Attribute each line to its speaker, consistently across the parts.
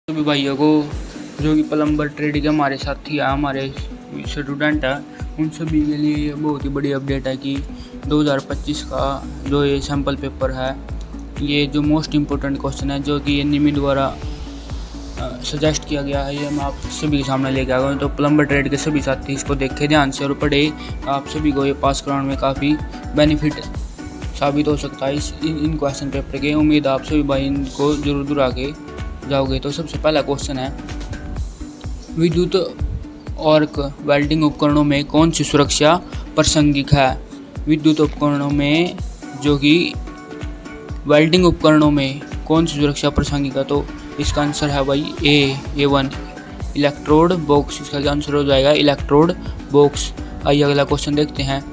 Speaker 1: सभी भाइयों को जो कि प्लम्बर ट्रेड के हमारे साथी है, हमारे स्टूडेंट है, उन सभी के लिए ये बहुत ही बड़ी अपडेट है कि 2025 का जो ये सैम्पल पेपर है, ये जो मोस्ट इम्पोर्टेंट क्वेश्चन है जो कि ये निमी द्वारा सजेस्ट किया गया है, ये मैं आप सभी के सामने लेके आ गया हूँ। तो प्लम्बर ट्रेड के सभी साथी इसको देखें ध्यान से और पढ़े। आप सभी को ये पास कराने में काफ़ी बेनिफिट साबित हो सकता है इन क्वेश्चन पेपर के। उम्मीद आप सभी भाई इनको जरूर आगे जाओगे। तो सबसे पहला क्वेश्चन है, विद्युत और वेल्डिंग उपकरणों में कौन सी सुरक्षा प्रासंगिक है? विद्युत उपकरणों में जो कि वेल्डिंग उपकरणों में कौन सी सुरक्षा प्रासंगिक है? तो इसका आंसर है भाई A1 इलेक्ट्रोड बॉक्स। इसका आंसर हो जाएगा इलेक्ट्रोड बॉक्स। आइए अगला क्वेश्चन देखते हैं,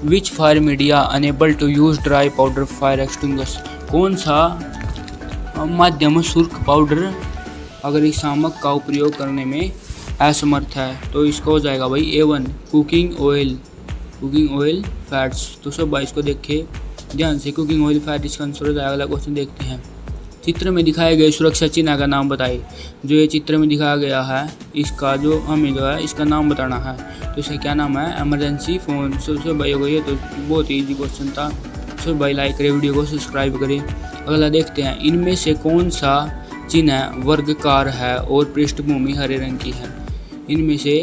Speaker 1: which fire media enable to use dry powder fire extinguish? कौन सा माध्यम सुर्ख पाउडर अग्निशामक का उपयोग करने में असमर्थ है? तो इसको हो जाएगा भाई A1 कुकिंग ऑयल फैट्स। तो सब भाई इसको देखे ध्यान से, कुकिंग ऑयल फैट इसका आंसर हो जाएगा। अगला क्वेश्चन देखते हैं, चित्र में दिखाए गए सुरक्षा चिन्ह का नाम बताइए। जो ये चित्र में दिखाया गया है, इसका जो हमें जो है इसका नाम बताना है। तो इसका क्या नाम है? Emergency phone. सबसे भाई हो गई, तो बहुत ही ईजी क्वेश्चन था। सब भाई लाइक करें, वीडियो को सब्सक्राइब करें। अगला देखते हैं, इनमें से कौन सा चिन्ह वर्गाकार है और पृष्ठभूमि हरे रंग की है? इनमें से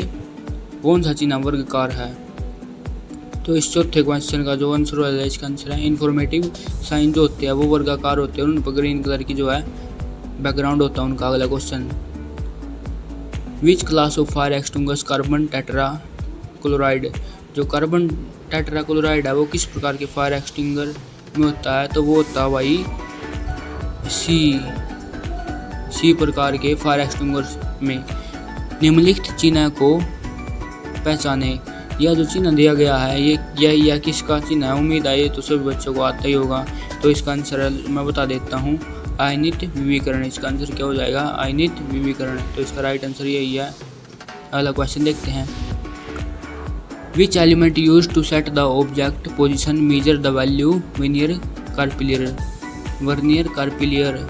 Speaker 1: कौन सा चिन्ह वर्गाकार है? तो इस चौथे क्वेश्चन का जो आंसर है, इसका आंसर है इन्फॉर्मेटिव साइन जो होते हैं वो वर्गाकार होते हैं और उन पर ग्रीन कलर की जो है बैकग्राउंड होता है उनका। अगला question, which class of fire extinguish carbon tetra chloride? जो कार्बन टेट्रा क्लोराइड है वो किस प्रकार के फायर एक्सटिंगर में होता है? तो वो होता है भाई सी प्रकार के फायर एक्सटिंग्विश में। निम्नलिखित चिन्ह को पहचाने। यह जो चिन्ह दिया गया है यह किसका चिन्ह है? उम्मीद है ये तो सभी बच्चों को आता ही होगा। तो इसका आंसर मैं बता देता हूँ, आयनित विविकरण। इसका आंसर क्या हो जाएगा? आयनित विविकरण। तो इसका राइट आंसर यही है। अगला क्वेश्चन देखते हैं, which element use to set the object position measure the value vernier caliper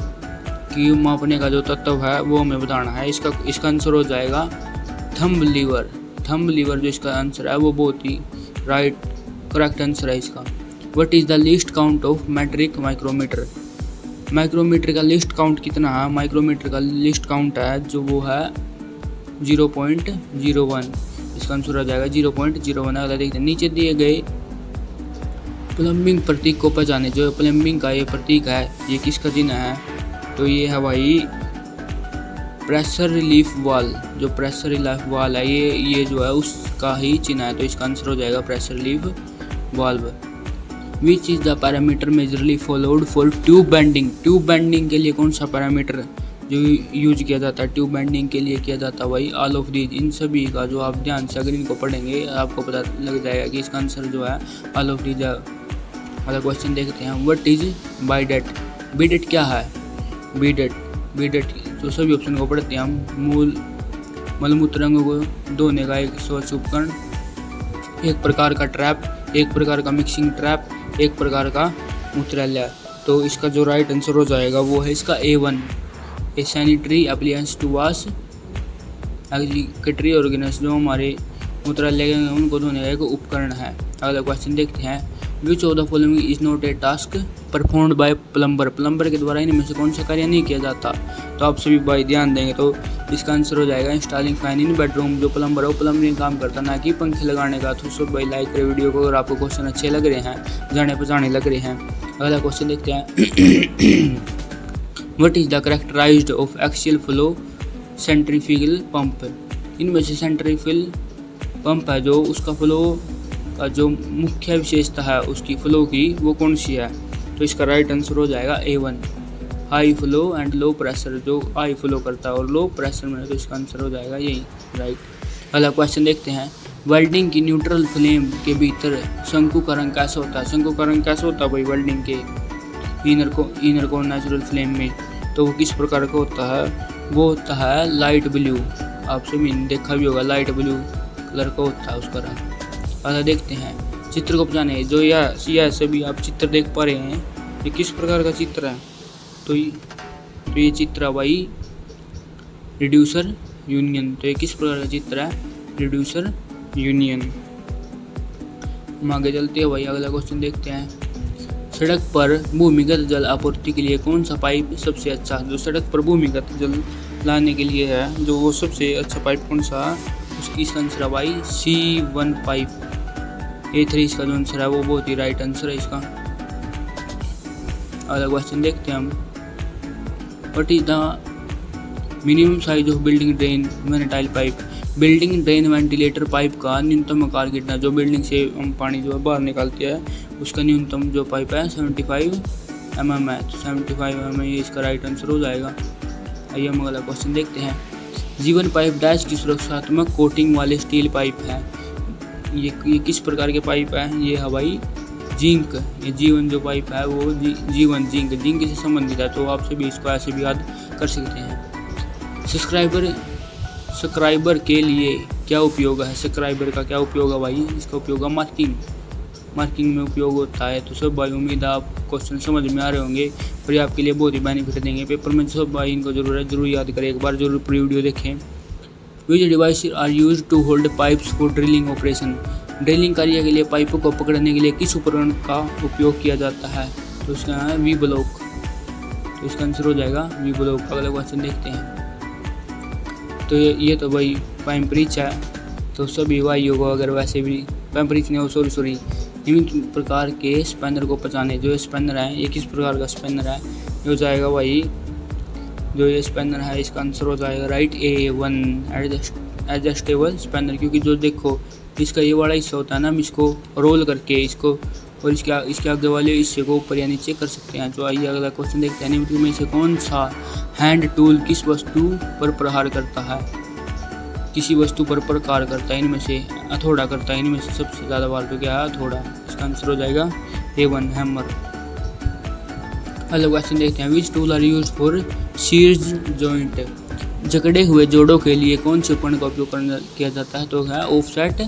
Speaker 1: की मापने का जो तत्व है वो हमें बताना है। इसका आंसर हो जाएगा थंब लीवर। जो इसका आंसर है वो बहुत ही करेक्ट आंसर है इसका। What is the least count of metric micrometer? Micrometer का लीस्ट काउंट कितना है? माइक्रोमीटर का लीस्ट काउंट है जो वो है 0.01। इसका आंसर हो जाएगा 0.01। अगला देखते हैं, नीचे दिए गए प्लम्बिंग प्रतीक को पहचाने। जो प्लम्बिंग का ये प्रतीक है ये किसका चिन्ह है? तो ये है भाई प्रेशर रिलीफ वाल। जो प्रेशर रिलीफ वाल है ये जो है उसका ही चिन्ह है। तो इसका आंसर हो जाएगा pressure relief valve. Which is the parameter majorly followed for tube bending? Tube bending के लिए कौन सा पैरामीटर जो यूज किया जाता है? ट्यूब बेंडिंग के लिए किया जाता है भाई ऑल ऑफ दीज। इन सभी का जो आप ध्यान से अगर इनको पढ़ेंगे आपको पता लग जाएगा कि इसका आंसर जो है ऑल ऑफ दीज है। अगला क्वेश्चन देखते हैं, व्हाट इज बाइडेट? बीडेट क्या है? बीडेट तो सभी ऑप्शन को पढ़ते हैं हम। मलमूत्र अंगों को धोने का एक स्वच्छ उपकरण, एक प्रकार का ट्रैप, एक प्रकार का मिक्सिंग ट्रैप, एक प्रकार का मूत्रालय। तो इसका जो राइट आंसर हो जाएगा वो है इसका A1 a sanitary appliances to wash excretory organs. जो हमारे मूत्रालय उनको धोने का एक उपकरण है। अगला क्वेश्चन देखते हैं, which of the following is not a task performed by plumber? Plumber के द्वारा इनमें से कौन सा कार्य नहीं किया जाता? तो आप सभी भाई ध्यान देंगे तो इसका आंसर हो जाएगा इंस्टॉलिंग फैन इन बेडरूम। जो प्लम्बर है वो प्लम्बिंग काम करता ना कि पंखे लगाने का। तो सब भाई लाइक करें वीडियो को अगर आपको क्वेश्चन अच्छे लग रहे हैं, जाने पहचाने लग रहे हैं। अगला क्वेश्चन देखते हैं, what is the characterized of axial flow centrifugal pump? इनमें से सेंट्रीफ्यूगल पंप है जो उसका फ्लो का जो मुख्य विशेषता है उसकी फ्लो की वो कौन सी है? तो इसका राइट आंसर हो जाएगा A1 high flow and low pressure. जो हाई फ्लो करता है और लो प्रेशर में, तो इसका आंसर हो जाएगा यही राइट। अगला क्वेश्चन देखते हैं, वेल्डिंग की न्यूट्रल फ्लेम के भीतर शंकु का रंग कैसा होता है? शंकु का रंग कैसा होता है भाई वेल्डिंग के इनर को नेचुरल फ्लेम में? तो वो किस प्रकार का होता है? वो होता है लाइट ब्लू। आप सभी ने देखा भी होगा, लाइट ब्लू कलर का होता है उसका रंग। अगला देखते हैं, चित्र को पहचाने। जो यह सभी आप चित्र देख पा रहे हैं ये किस प्रकार का चित्र है? तो ये चित्र भाई रिड्यूसर यूनियन। तो ये किस प्रकार का चित्र है? Reducer union. हम आगे चलते हैं भाई, अगला क्वेश्चन देखते हैं। सड़क पर भूमिगत जल आपूर्ति के लिए कौन सा पाइप सबसे अच्छा? जो सड़क पर भूमिगत जल लाने के लिए है, जो वो सबसे अच्छा पाइप कौन सा है? इसका आंसर है भाई C1 पाइप। A3 इसका जो आंसर है वो बहुत ही राइट आंसर है इसका। अगला क्वेश्चन देखते हैं हम। What is the minimum size of building drain ventilator pipe? Building drain ventilator pipe का न्यूनतम आकार कितना? जो बिल्डिंग से हम पानी जो है बाहर निकालते हैं उसका न्यूनतम जो पाइप है 75 mm है। तो 75 mm ये इसका राइट आंसर हो जाएगा। आइए हम अगला क्वेश्चन देखते हैं। जीवन पाइप डैश की सुरक्षात्मक कोटिंग वाले स्टील पाइप है। ये किस प्रकार के पाइप है? ये है भाई जिंक। ये जीवन जो पाइप है वो जीवन जिंक से संबंधित है। तो आप सभी इसको ऐसे भी याद कर सकते हैं। सब्सक्राइबर के लिए क्या उपयोग है? सब्सक्राइबर का क्या उपयोग है भाई? इसका उपयोग है मार्किंग में उपयोग होता है। तो सब भाई उम्मीद है आप क्वेश्चन समझ में आ रहे होंगे और ये आपके लिए बहुत ही बेनिफिट देंगे पेपर में। सब भाई इनको जरूर याद करें, एक बार जरूर पूरी वीडियो देखें। Which device are use to hold pipes for drilling operation? Drilling कार्य के लिए पाइपों को पकड़ने के लिए किस उपकरण का उपयोग किया जाता है? तो इसका है वी ब्लॉक। तो इसका आंसर हो जाएगा वी ब्लॉक। अगला क्वेश्चन देखते हैं। तो ये तो भाई पाइप रिच है। तो सभी वाइयों को अगर वैसे भी पाइप रिच नहीं हो सॉरी निम्न प्रकार के स्पैनर को पचाने। जो स्पैनर है ये किस प्रकार का स्पैनर है? ये हो जाएगा भाई जो ये स्पैनर है इसका आंसर हो जाएगा राइट A1 एडजस्टेबल स्पैनर। क्योंकि जो देखो इसका ये वाला हिस्सा होता है ना, हम इसको रोल करके इसको और इसके आगे वाले हिस्से को ऊपर या नीचे कर सकते हैं। तो आइए अगला क्वेश्चन देखते हैं। निम्न में से कौन सा हैंड टूल किस वस्तु पर प्रहार करता है? किसी वस्तु पर प्रहार करता है। इनमें से हथौड़ा करता है। इनमें से सबसे ज़्यादा बार तो क्या है? हथौड़ा। इसका आंसर हो जाएगा A1 हैमर। अगला क्वेश्चन देखते हैं। Which tool are use for shears joint? जकड़े हुए जोड़ों के लिए कौन से उपकरण का उपयोग किया जाता है? तो है ऑफसेट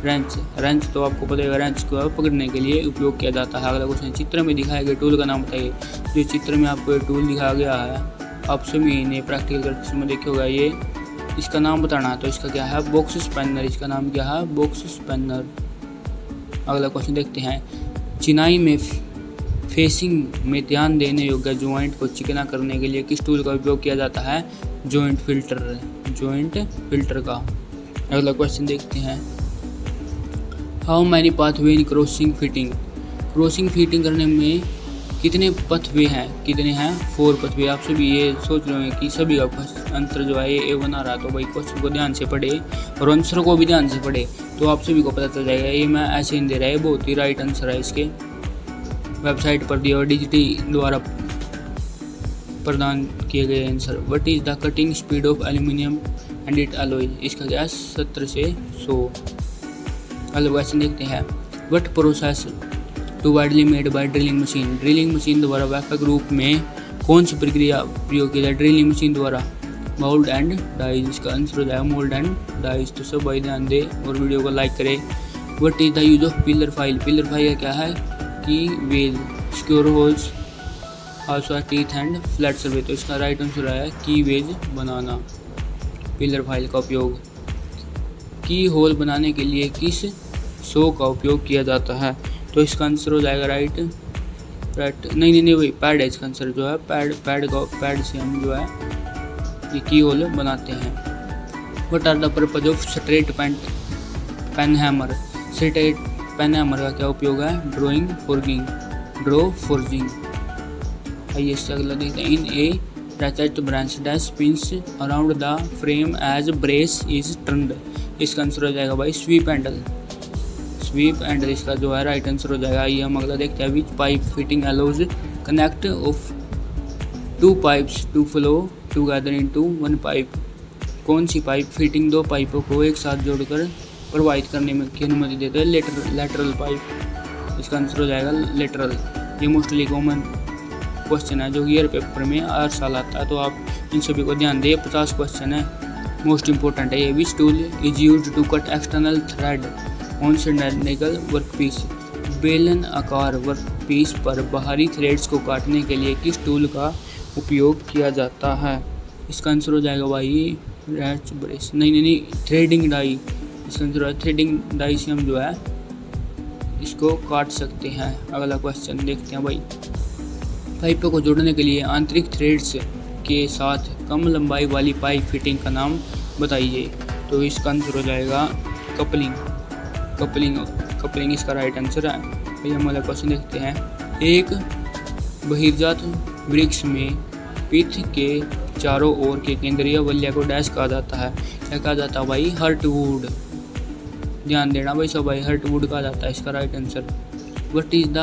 Speaker 1: रेंच। तो आपको पता है रेंच को पकड़ने के लिए उपयोग किया जाता है। अगला क्वेश्चन। चित्र में दिखाए गए टूल का नाम बताइए। जो चित्र में आपको टूल दिखाया गया है आप सभी ने प्रैक्टिकल करते समय देखे होगा। ये इसका नाम बताना है। तो इसका क्या है? Box spanner. इसका नाम क्या है? Box spanner. अगला क्वेश्चन देखते हैं। चिनाई में फेसिंग में ध्यान देने योग्य ज्वाइंट को चिकना करने के लिए किस टूल का उपयोग किया जाता है? ज्वाइंट फिल्टर का। अगला क्वेश्चन देखते हैं। How many pathway in crossing fitting करने में कितने पथवे हैं? 4 पथवे। आप सभी ये सोच रहे हैं कि सभी का आंसर जो है ये A1 आ रहा है। तो भाई क्वेश्चन को ध्यान से पढ़े और आंसर को भी ध्यान से पढ़े तो आप सभी को पता चल जाएगा। ये मैं ऐसे नहीं दे रहा है, बहुत ही राइट आंसर है। इसके वेबसाइट पर दिया और डिजिटी द्वारा प्रदान किए गए answer. What is the cutting speed of aluminium and it alloy? इसका क्या? 70 से 100। अगला क्वेश्चन देखते हैं। What process to widely made by drilling machine द्वारा व्यापक रूप में कौन सी प्रक्रिया प्रयोग की जाए? ड्रिलिंग मशीन द्वारा मोल्ड एंड डाइज। इसका आंसर हो जाएगा मोल्ड एंड डाइज। तो सब भाई ध्यान दे और वीडियो को लाइक करें। What is the use of pillar file का क्या है? Keyways square holes also teeth and flat surface. तो इसका राइट आंसर है की वेज बनाना। पिलर फाइल का उपयोग की होल बनाने के लिए किस सो का उपयोग किया जाता है? तो इसका आंसर हो जाएगा राइट नहीं वही पैड है। इसका आंसर जो है पैड से हम जो है ये की होल बनाते हैं। What are the purpose of straight peen hammer? Straight peen hammer का क्या उपयोग है? Draw forging. आइए इससे अगला देखते हैं। In a ratchet branch dash spins around the frame as brace is turned। इसका आंसर हो जाएगा भाई स्वीप हैंडल। इसका जो है राइट आंसर हो जाएगा। आइए हम अगला देखते हैं। Which pipe fitting allows connect of 2 pipes to flow together into 1 pipe? कौन सी पाइप फिटिंग 2 पाइपों को एक साथ जोड़कर प्रवाहित करने में की अनुमति देते हैं? Lateral pipe. इसका आंसर हो जाएगा लेटरल। ये मोस्टली कॉमन क्वेश्चन है जो ईयर पेपर में हर साल आता है। तो आप इन सभी को ध्यान दें। 50 क्वेश्चन है, मोस्ट इंपॉर्टेंट है ये। Which tool is used to cut external thread on cylindrical workpiece? बेलन आकार वर्कपीस पर बाहरी थ्रेड्स को काटने के लिए किस टूल का उपयोग किया जाता है? इसका आंसर हो जाएगा भाई रैच ब्रेस, नहीं थ्रेडिंग डाई। इसका आंसर है थ्रेडिंग डाई से हम जो है इसको काट सकते हैं। अगला क्वेश्चन देखते हैं भाई। पाइपों को जोड़ने के लिए आंतरिक थ्रेड्स के साथ कम लंबाई वाली पाइप फिटिंग का नाम बताइए। तो इसका आंसर हो जाएगा कपलिंग। कपलिंग इसका राइट आंसर है भाई। हम अगला क्वेश्चन देखते हैं। एक बहिर्जात वृक्ष में पीठ के चारों ओर के केंद्रीय वलय को डैश कहा जाता है। क्या कहा जाता है भाई? हर्टवुड। ध्यान देना भाई सब भाई, हर्टवुड कहा जाता है इसका right answer. What is the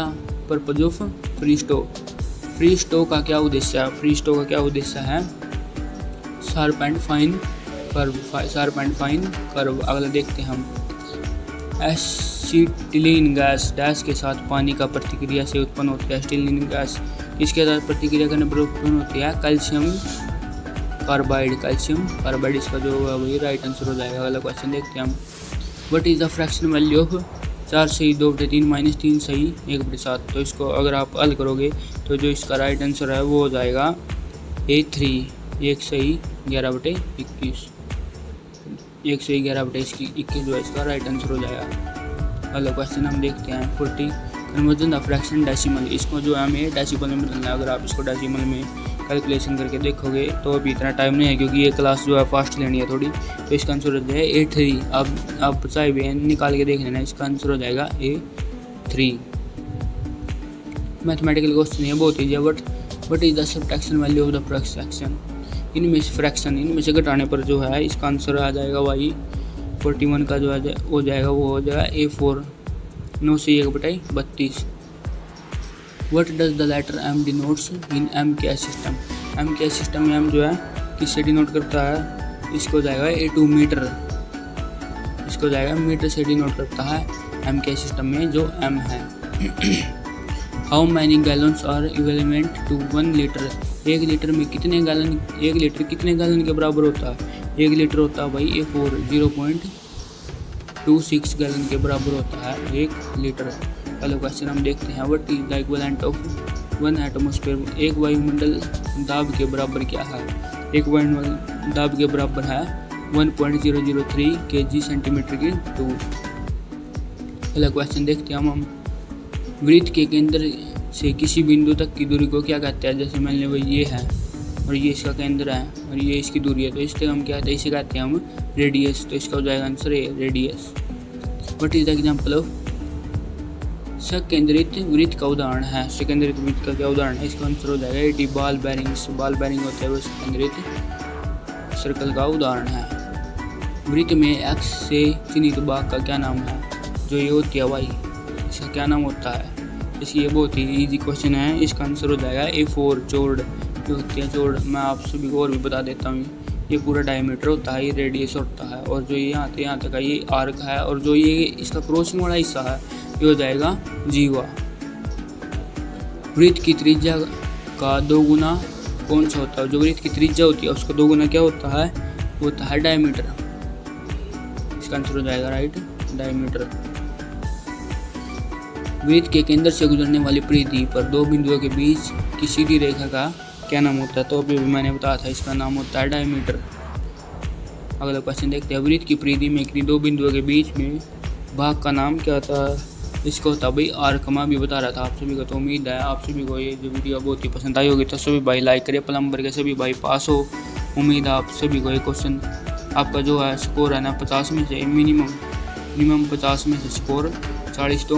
Speaker 1: purpose of free stow? Free stow का क्या उद्देश्य है? फ्री स्टो का क्या उद्देश्य है? Sharp and fine curve. अगला देखते हैं हम। एसिटिलीन गैस डैश के साथ पानी का प्रतिक्रिया से उत्पन्न होती है। एसिटिलीन गैस इसके साथ प्रतिक्रिया करने पर उत्पन्न होती है कैल्शियम कार्बाइड। इसका जो है वही राइट आंसर हो जाएगा। अगला क्वेश्चन देखते हैं हम। What is the fraction value of 4 सही 2/3 माइनस 3 सही 1/7? तो इसको अगर आप हल करोगे तो जो इसका राइट आंसर है वो हो जाएगा A3 1 सही 11/21। 1 सही 11/21 जो है इसका राइट आंसर हो जाएगा। अगला क्वेश्चन हम देखते हैं 40 कन्वर्जन द फ्रैक्शन डेसिमल। इसको जो है हमें डेसिमल में बदलना है। अगर आप इसको डेसिमल में कैलकुलेशन करके देखोगे तो अभी इतना टाइम नहीं है क्योंकि ये क्लास जो है फास्ट लेनी है थोड़ी। तो इसका आंसर हो जाएगा A3। अब आप चाहे भी निकाल के देख लेना, इसका आंसर हो जाएगा A3। मैथमेटिकल क्वेश्चन है बहुत ईजी है। But is the subtraction value of the fraction? इनमें से घटाने पर जो है इसका आंसर आ जाएगा भाई 41 का जो हो जाएगा वो हो जाएगा A4 9 से 1/32। What does the letter M denotes in MKS system? MKS system में M जो है किससे डिनोट करता है? इसको जाएगा A2 मीटर। इसको जाएगा मीटर से डिनोट करता है MKS सिस्टम में जो M है। How many gallons are equivalent to 1 liter? 1 litre में कितने गैलन? 1 लीटर कितने गैलन के बराबर होता है? 1 लीटर होता है भाई A4 0.26 गैलन के बराबर होता है 1 लीटर। अगला क्वेश्चन हम देखते हैं। What is the equivalent of 1 atmosphere? एक वायुमंडल दाब के बराबर क्या है? एक वायुमंडल दाब के बराबर है 1.003 kg सेंटीमीटर की 2। अगला क्वेश्चन देखते हैं हम। वृत्त के केंद्र से किसी बिंदु तक की दूरी को क्या कहते हैं? जैसे मान लो भाई ये है और ये इसका केंद्र है और ये इसकी दूरी है, तो इससे हम क्या कहते हैं? इसे कहते हैं हम रेडियस। तो इसका हो जाएगा answer A radius. What is the example of सकेंद्रित वृत्त का उदाहरण है? सकेंद्रित वृत्त का क्या उदाहरण है? इसका आंसर हो जाएगा 80 बॉल बेरिंग्स। बॉल बेरिंग होता है वो सकेंद्रित सर्कल का उदाहरण है। वृत्त में एक्स से चिन्हित भाग का क्या नाम है? जो ये होती है भाई इसका क्या नाम होता है? इसलिए बहुत ही इजी क्वेश्चन है। इसका आंसर हो जाएगा A4 चौड़ जो होती है चौड़। मैं आप सभी को और भी बता देता हूँ। ये पूरा डायमीटर होता है, ये रेडियस होता है और जो ये यहाँ तक है ये आर्क है और जो ये इसका क्रॉसिंग वाला हिस्सा है ये हो जाएगा जीवा। वृत्त की त्रिज्या का 2 गुना कौन सा होता है? जो वृत्त की त्रिज्या होती है उसका 2 गुना क्या होता है? वो होता है डायमीटर। इसका आंसर हो जाएगा राइट डायमीटर। वृत्त के केंद्र से गुजरने वाली परिधि पर 2 बिंदुओं के बीच की सीधी रेखा का क्या नाम होता है? तो अभी भी मैंने बताया था इसका नाम होता है डायमीटर। अगला क्वेश्चन देखते हैं। वृत्त की परिधि में किन्हीं 2 बिंदुओं के बीच में भाग का नाम क्या होता है? इसको होता है भाई आर्क। मैं भी बता रहा था आप सभी को। तो उम्मीद है आप सभी को ये जो वीडियो बहुत ही पसंद आई होगी। तो सभी भाई लाइक करिए, प्लम्बर के सभी भाई पास हो। उम्मीद है आप सभी को ये क्वेश्चन आपका जो है स्कोर है ना 50 में से मिनिमम 50 में से स्कोर 40 तो